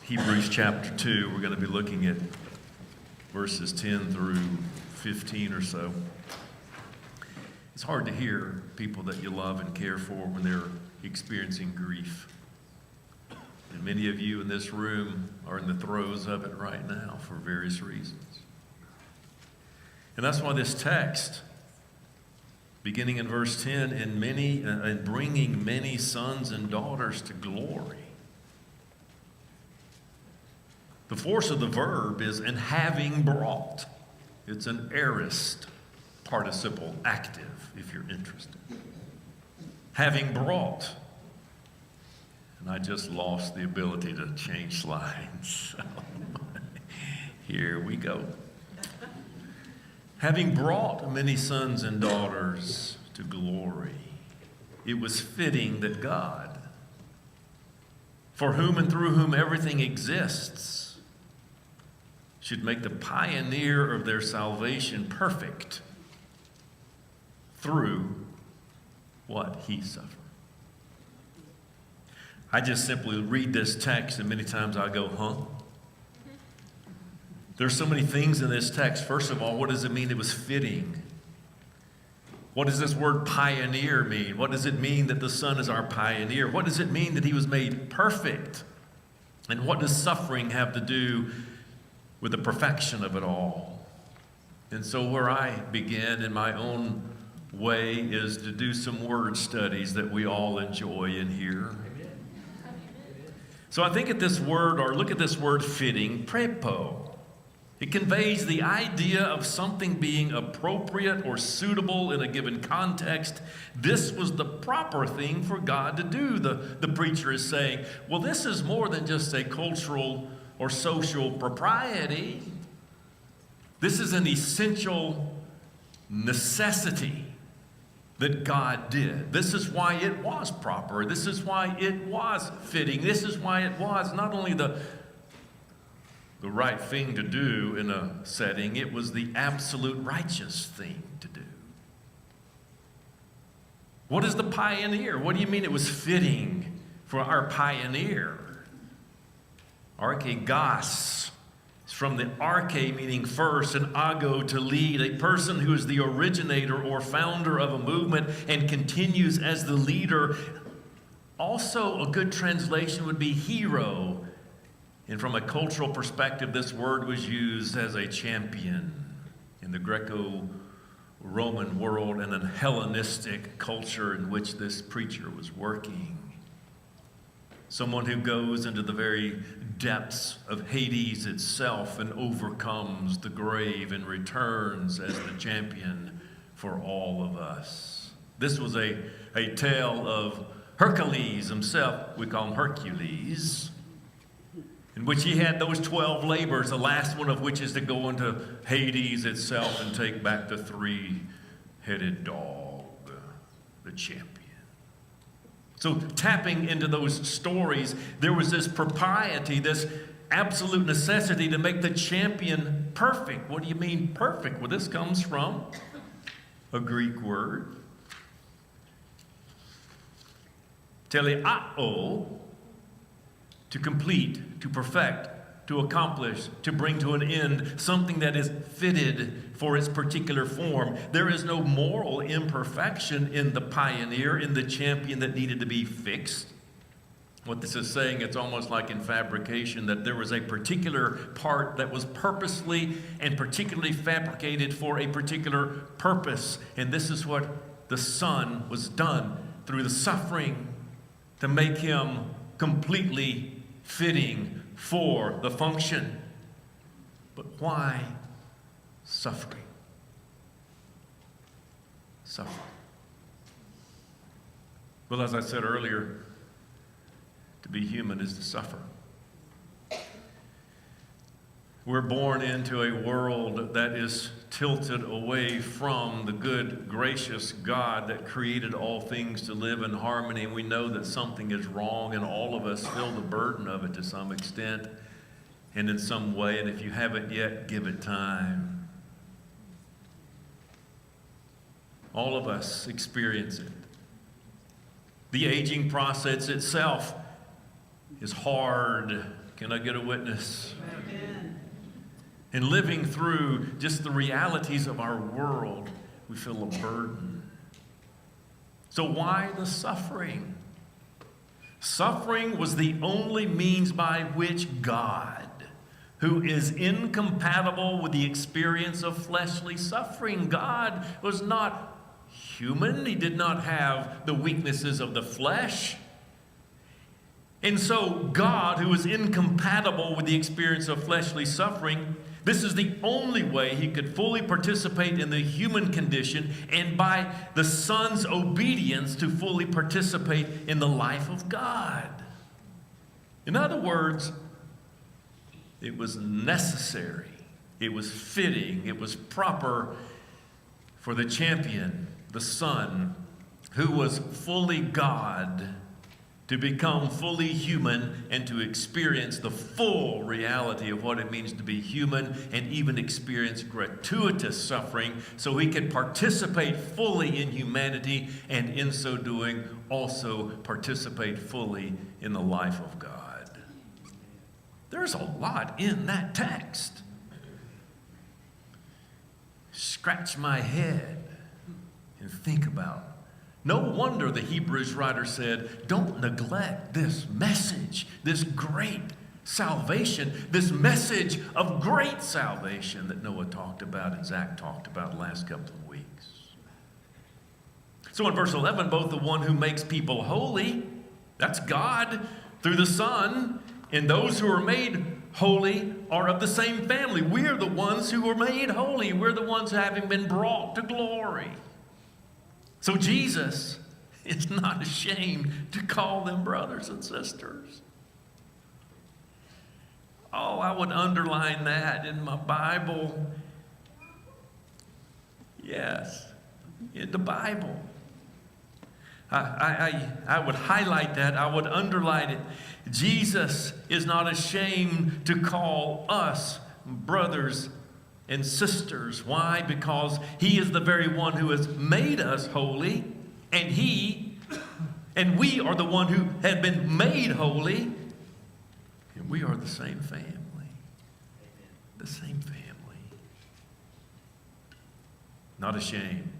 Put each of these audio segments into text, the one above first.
Hebrews chapter 2. We're going to be looking at verses 10 through 15 or so. It's hard to hear people that you love and care for when they're experiencing grief. And many of you in this room are in the throes of it right now for various reasons. And that's why this text, beginning in verse 10, and bringing many sons and daughters to glory. The force of the verb is "and having brought." It's an aorist participle active, if you're interested. Having brought. And I just lost the ability to change slides. Here we go. Having brought many sons and daughters to glory, it was fitting that God, for whom and through whom everything exists, should make the pioneer of their salvation perfect through what he suffered. I just simply read this text, and many times I go, huh? There's so many things in this text. First of all, what does it mean it was fitting? What does this word pioneer mean? What does it mean that the Son is our pioneer? What does it mean that he was made perfect? And what does suffering have to do with the perfection of it all? And so where I begin in my own way is to do some word studies that we all enjoy in here. So I think at this word, or look at this word fitting, prepo. It conveys the idea of something being appropriate or suitable in a given context. This was the proper thing for God to do, the preacher is saying. Well, this is more than just a cultural or social propriety. This is an essential necessity that God did. This is why it was proper. This is why it was fitting. This is why it was not only the right thing to do in a setting, it was the absolute righteous thing to do. What is the pioneer? What do you mean it was fitting for our pioneer? Archegos. It's from the arche, meaning first, and ago, to lead. A person who is the originator or founder of a movement and continues as the leader. Also, a good translation would be hero. And from a cultural perspective, this word was used as a champion in the Greco-Roman world and a Hellenistic culture in which this preacher was working. Someone who goes into the very depths of Hades itself and overcomes the grave and returns as the champion for all of us. This was a tale of Hercules himself. We call him Hercules, in which he had those 12 labors, the last one of which is to go into Hades itself and take back the three-headed dog, the champion. So tapping into those stories, there was this propriety, this absolute necessity to make the champion perfect. What do you mean perfect? Well, this comes from a Greek word, teleao, to complete, to perfect, to accomplish, to bring to an end, something that is fitted for its particular form. There is no moral imperfection in the pioneer, in the champion that needed to be fixed. What this is saying, it's almost like in fabrication, that there was a particular part that was purposely and particularly fabricated for a particular purpose. And this is what the Son was done through the suffering to make him completely fitting for the function. But why suffering? Suffering. Well, as I said earlier, to be human is to suffer. We're born into a world that is tilted away from the good, gracious God that created all things to live in harmony. And we know that something is wrong, and all of us feel the burden of it to some extent and in some way. And if you haven't yet, give it time. All of us experience it. The aging process itself is hard. Can I get a witness? Amen. And living through just the realities of our world, we feel a burden. So why the suffering? Suffering was the only means by which God, who is incompatible with the experience of fleshly suffering, God was not human. He did not have the weaknesses of the flesh. And so God, who is incompatible with the experience of fleshly suffering, this is the only way he could fully participate in the human condition, and by the Son's obedience to fully participate in the life of God. In other words, it was necessary, it was fitting, it was proper for the champion, the Son, who was fully God, to become fully human and to experience the full reality of what it means to be human and even experience gratuitous suffering so he could participate fully in humanity and in so doing also participate fully in the life of God. There's a lot in that text. Scratch my head and think about it. No wonder the Hebrews writer said, don't neglect this message, this great salvation, this message of great salvation that Noah talked about and Zach talked about the last couple of weeks. So in verse 11, both the one who makes people holy, that's God, through the Son, and those who are made holy are of the same family. We're the ones who are made holy. We're the ones having been brought to glory. So Jesus is not ashamed to call them brothers and sisters. Oh, I would underline that in my Bible. Yes, in the Bible. I would highlight that. I would underline it. Jesus is not ashamed to call us brothers and sisters. Why? Because he is the very one who has made us holy, and we are the one who have been made holy, and we are the same family. The same family. Not ashamed.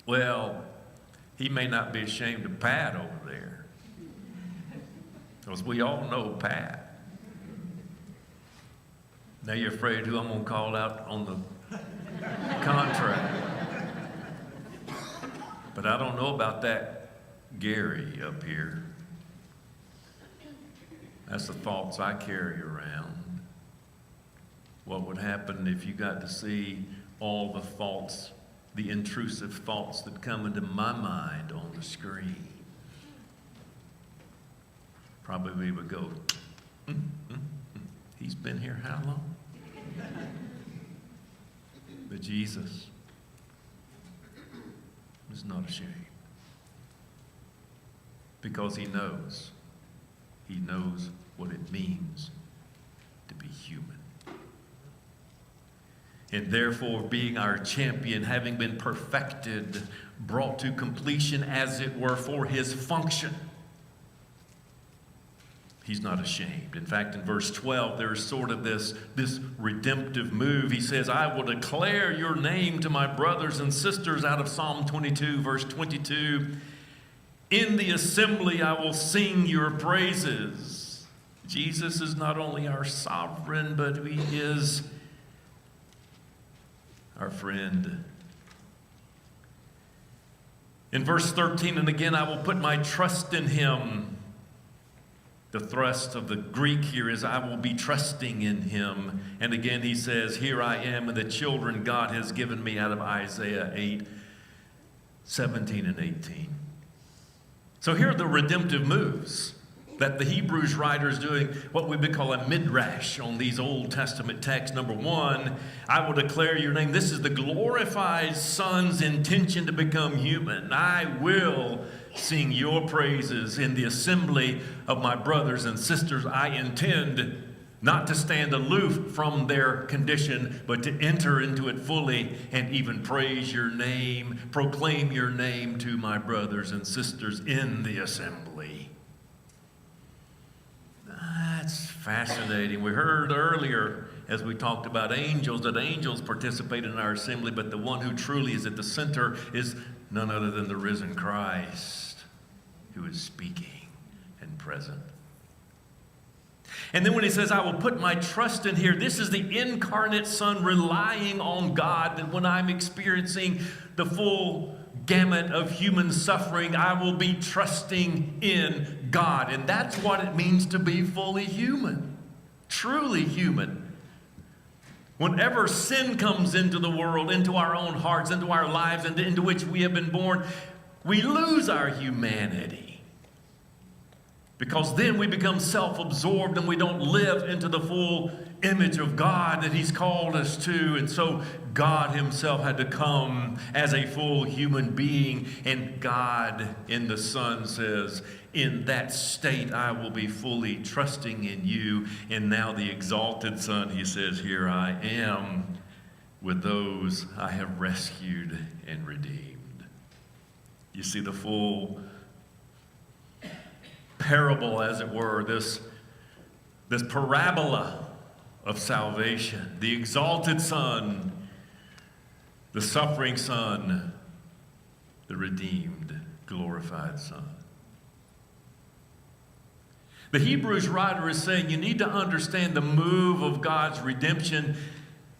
Well, he may not be ashamed of Pat over there, because we all know Pat. Now you're afraid who I'm going to call out on the contract. But I don't know about that Gary up here. That's the thoughts I carry around. What would happen if you got to see all the thoughts, the intrusive thoughts that come into my mind on the screen? Probably would go, he's been here how long? But Jesus is not ashamed, because he knows what it means to be human. And therefore, being our champion, having been perfected, brought to completion as it were for his function, he's not ashamed. In fact, in verse 12, there's sort of this redemptive move. He says, I will declare your name to my brothers and sisters, out of Psalm 22, verse 22. In the assembly I will sing your praises. Jesus is not only our sovereign, but he is our friend. In verse 13, and again, I will put my trust in him. The thrust of the Greek here is, I will be trusting in him. And again, he says, here I am, and the children God has given me, out of Isaiah 8, 17 and 18. So here are the redemptive moves that the Hebrews writer is doing, what we would call a midrash on these Old Testament texts. Number one, I will declare your name. This is the glorified Son's intention to become human. I will sing your praises in the assembly of my brothers and sisters. I intend not to stand aloof from their condition, but to enter into it fully and even praise your name, proclaim your name to my brothers and sisters in the assembly. Fascinating. We heard earlier, as we talked about angels, that angels participate in our assembly, but the one who truly is at the center is none other than the risen Christ, who is speaking and present. And then when he says, I will put my trust in here, this is the incarnate Son relying on God, that when I'm experiencing the full gamut of human suffering, I will be trusting in God. And that's what it means to be fully human, truly human. Whenever sin comes into the world, into our own hearts, into our lives, and into which we have been born, we lose our humanity. Because then we become self-absorbed and we don't live into the full image of God that He's called us to. And so God Himself had to come as a full human being. And God in the Son says, in that state I will be fully trusting in you. And now the exalted Son, He says, here I am with those I have rescued and redeemed. You see the full parable, as it were, this parabola of salvation. The exalted Son, the suffering Son, the redeemed, glorified Son. The Hebrews writer is saying you need to understand the move of God's redemption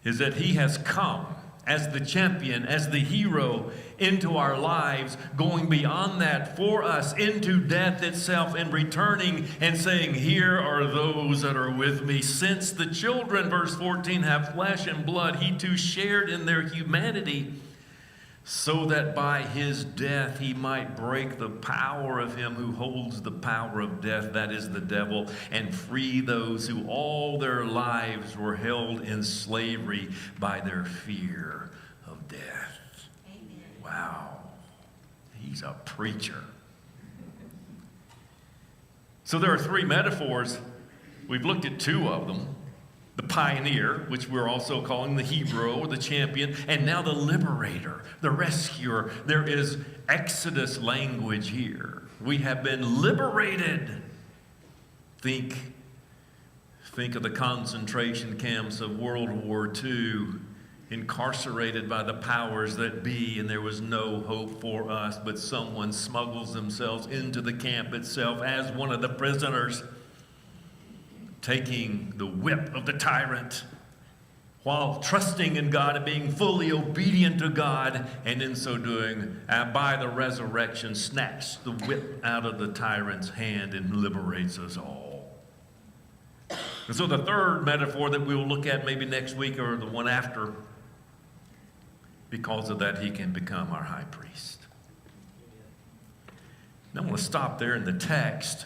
is that He has come as the champion, as the hero into our lives, going beyond that for us into death itself and returning and saying, here are those that are with me. Since the children, verse 14, have flesh and blood, He too shared in their humanity, so that by His death He might break the power of him who holds the power of death, that is the devil, and free those who all their lives were held in slavery by their fear of death. Amen. Wow. He's a preacher. So there are three metaphors. We've looked at two of them. The pioneer, which we're also calling the hero or the champion, and now the liberator, the rescuer. There is Exodus language here. We have been liberated. Think of the concentration camps of World War II, incarcerated by the powers that be, and there was no hope for us, but someone smuggles themselves into the camp itself as one of the prisoners, taking the whip of the tyrant while trusting in God and being fully obedient to God, and in so doing, by the resurrection, snatched the whip out of the tyrant's hand and liberates us all. And so the third metaphor that we will look at maybe next week or the one after, because of that, He can become our high priest. Now I'm going to stop there in the text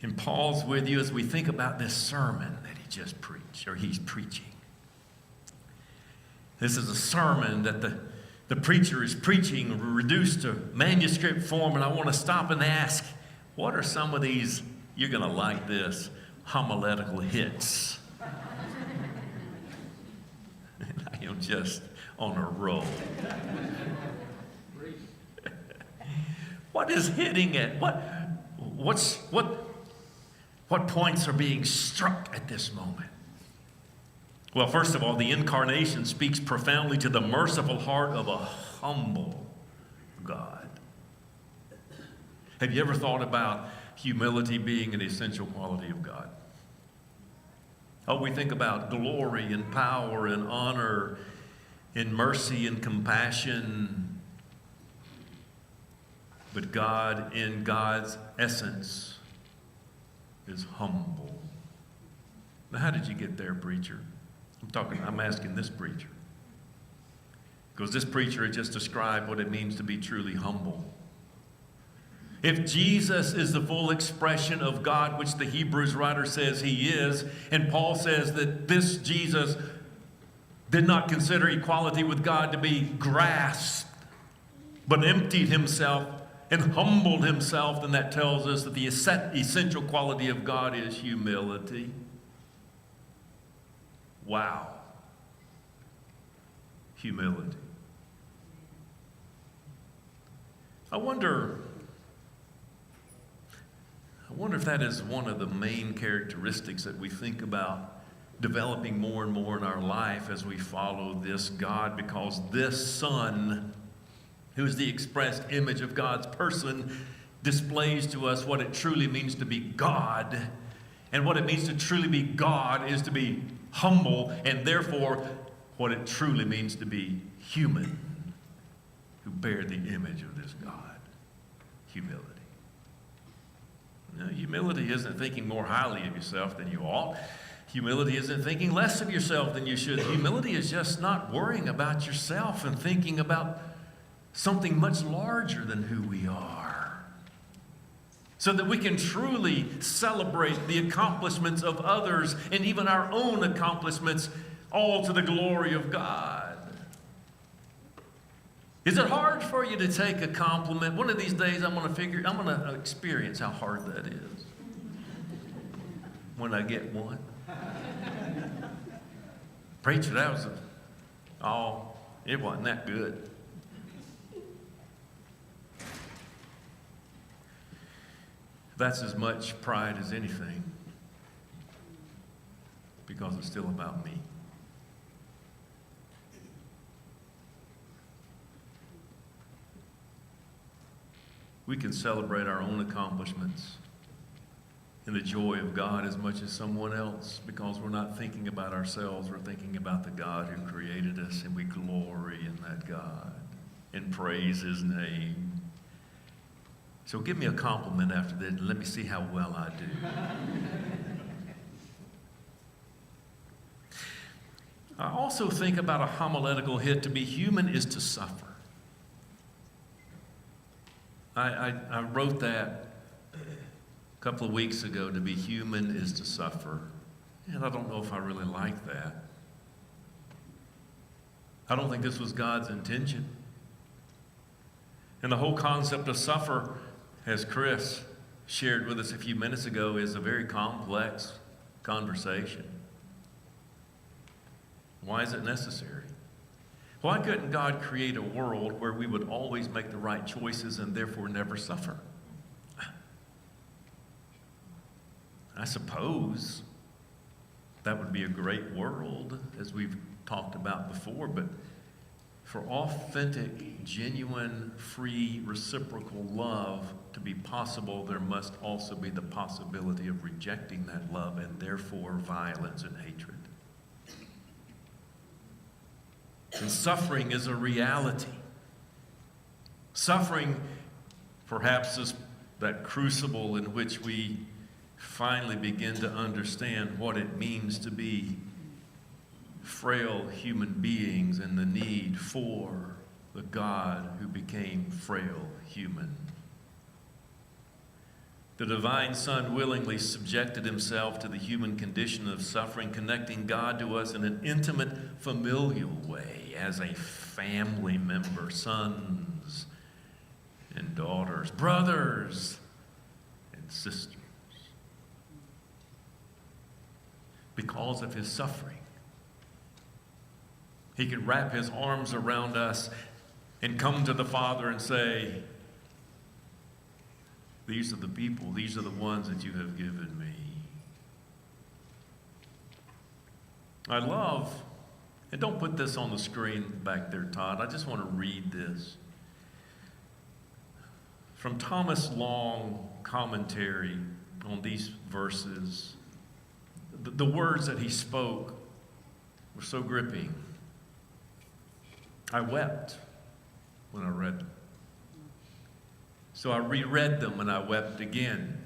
and pause with you as we think about this sermon that He just preached, or He's preaching. This is a sermon that the preacher is preaching, reduced to manuscript form, and I want to stop and ask, what are some of these, you're going to like this, homiletical hits? And I am just on a roll. What is hitting it? What points are being struck at this moment? Well, first of all, the incarnation speaks profoundly to the merciful heart of a humble God. Have you ever thought about humility being an essential quality of God? Oh, we think about glory and power and honor and mercy and compassion. But God, in God's essence, is humble. Now, how did you get there, preacher? I'm asking this preacher. Because this preacher had just described what it means to be truly humble. If Jesus is the full expression of God, which the Hebrews writer says He is, and Paul says that this Jesus did not consider equality with God to be grasped, but emptied Himself and humbled Himself, then that tells us that the essential quality of God is humility. Wow. Humility. I wonder wonder if that is one of the main characteristics that we think about developing more and more in our life as we follow this God, because this Son, who is the expressed image of God's person, displays to us what it truly means to be God. And what it means to truly be God is to be humble, and therefore what it truly means to be human, who bear the image of this God. Humility. Now, humility isn't thinking more highly of yourself than you ought. Humility isn't thinking less of yourself than you should. Humility is just not worrying about yourself and thinking about something much larger than who we are, so that we can truly celebrate the accomplishments of others and even our own accomplishments, all to the glory of God. Is it hard for you to take a compliment? One of these days I'm going to experience how hard that is when I get one. Preacher, it wasn't that good. That's as much pride as anything, because it's still about me. We can celebrate our own accomplishments and the joy of God as much as someone else, because we're not thinking about ourselves. We're thinking about the God who created us, and we glory in that God and praise His name. So give me a compliment after that and let me see how well I do. I also think about a homiletical hit. To be human is to suffer. I wrote that a couple of weeks ago. To be human is to suffer. And I don't know if I really like that. I don't think this was God's intention. And the whole concept of suffer, as Chris shared with us a few minutes ago, is a very complex conversation. Why is it necessary? Why couldn't God create a world where we would always make the right choices and therefore never suffer? I suppose that would be a great world, as we've talked about before, but for authentic, genuine, free, reciprocal love to be possible, there must also be the possibility of rejecting that love and therefore violence and hatred. And suffering is a reality. Suffering perhaps is that crucible in which we finally begin to understand what it means to be frail human beings and the need for the God who became frail human. The divine Son willingly subjected himself to the human condition of suffering, connecting God to us in an intimate, familial way as a family member, sons and daughters, brothers and sisters. Because of his suffering, he could wrap his arms around us and come to the Father and say, "These are the people, these are the ones that you have given me." I love, and don't put this on the screen back there, Todd. I just want to read this. From Thomas Long commentary on these verses, the words that he spoke were so gripping. I wept when I read them. So I reread them and I wept again.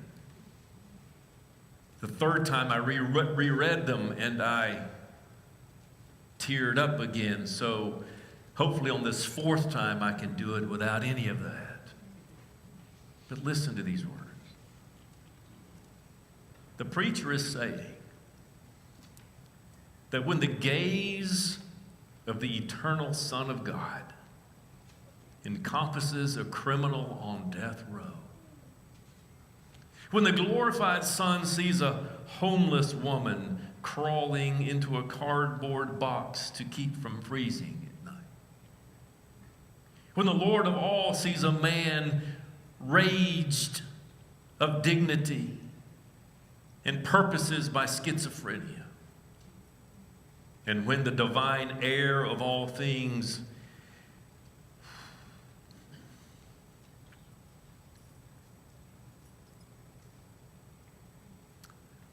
The third time I reread them and I teared up again. So hopefully on this fourth time I can do it without any of that. But listen to these words. The preacher is saying that when the gaze of the eternal Son of God encompasses a criminal on death row, when the glorified Son sees a homeless woman crawling into a cardboard box to keep from freezing at night, when the Lord of all sees a man raged of dignity and purposes by schizophrenia. And when the divine heir of all things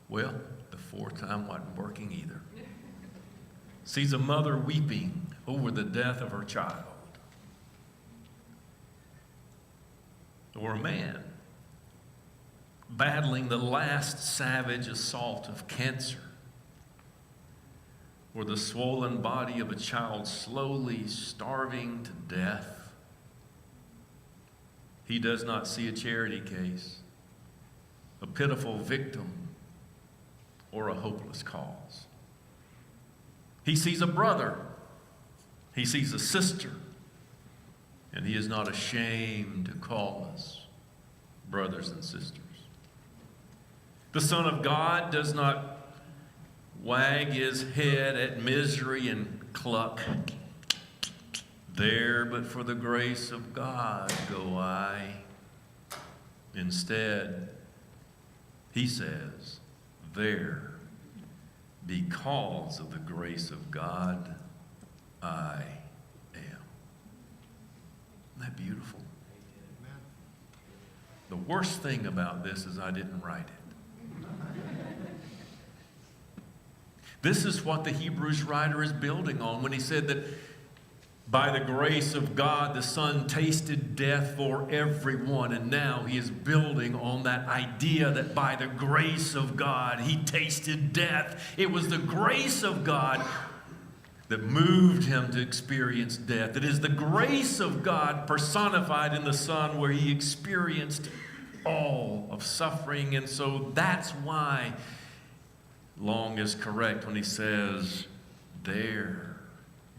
well, the fourth time wasn't working either. Sees a mother weeping over the death of her child. Or a man battling the last savage assault of cancer. Or the swollen body of a child slowly starving to death. He does not see a charity case, a pitiful victim, or a hopeless cause. He sees a brother, he sees a sister, and he is not ashamed to call us brothers and sisters. The Son of God does not wag his head at misery and cluck, "There, but for the grace of God go I." Instead, he says, "There, because of the grace of God, I am." Isn't that beautiful? The worst thing about this is I didn't write it. This is what the Hebrews writer is building on when he said that by the grace of God, the Son tasted death for everyone. And now he is building on that idea that by the grace of God, he tasted death. It was the grace of God that moved him to experience death. It is the grace of God personified in the Son where he experienced all of suffering. And so that's why Long is correct when he says, "There,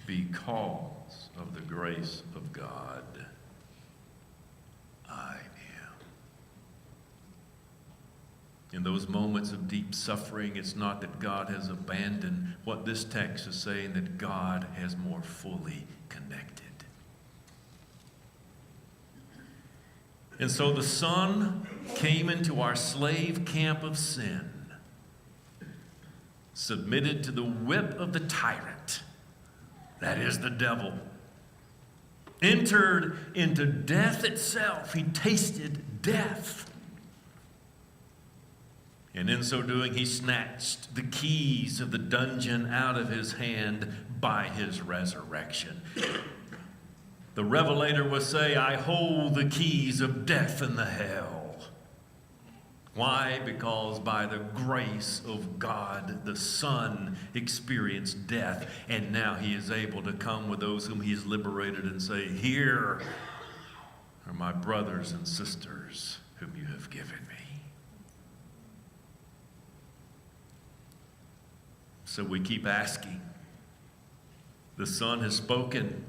because of the grace of God, I am." In those moments of deep suffering, it's not that God has abandoned. What this text is saying, that God has more fully connected. And so the Son came into our slave camp of sin, submitted to the whip of the tyrant, that is the devil, entered into death itself. He tasted death. And in so doing, he snatched the keys of the dungeon out of his hand by his resurrection. The Revelator will say, "I hold the keys of death and the hell." Why? Because by the grace of God, the Son experienced death, and now he is able to come with those whom he has liberated and say, "Here are my brothers and sisters whom you have given me." So we keep asking. The Son has spoken.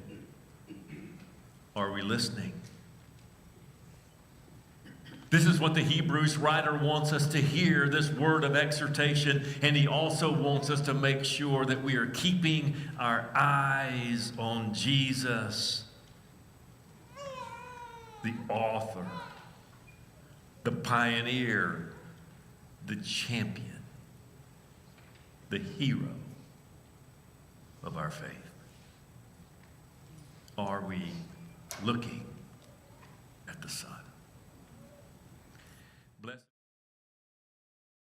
Are we listening? This is what the Hebrews writer wants us to hear, this word of exhortation, and he also wants us to make sure that we are keeping our eyes on Jesus, the author, the pioneer, the champion, the hero of our faith. Are we looking at the Son?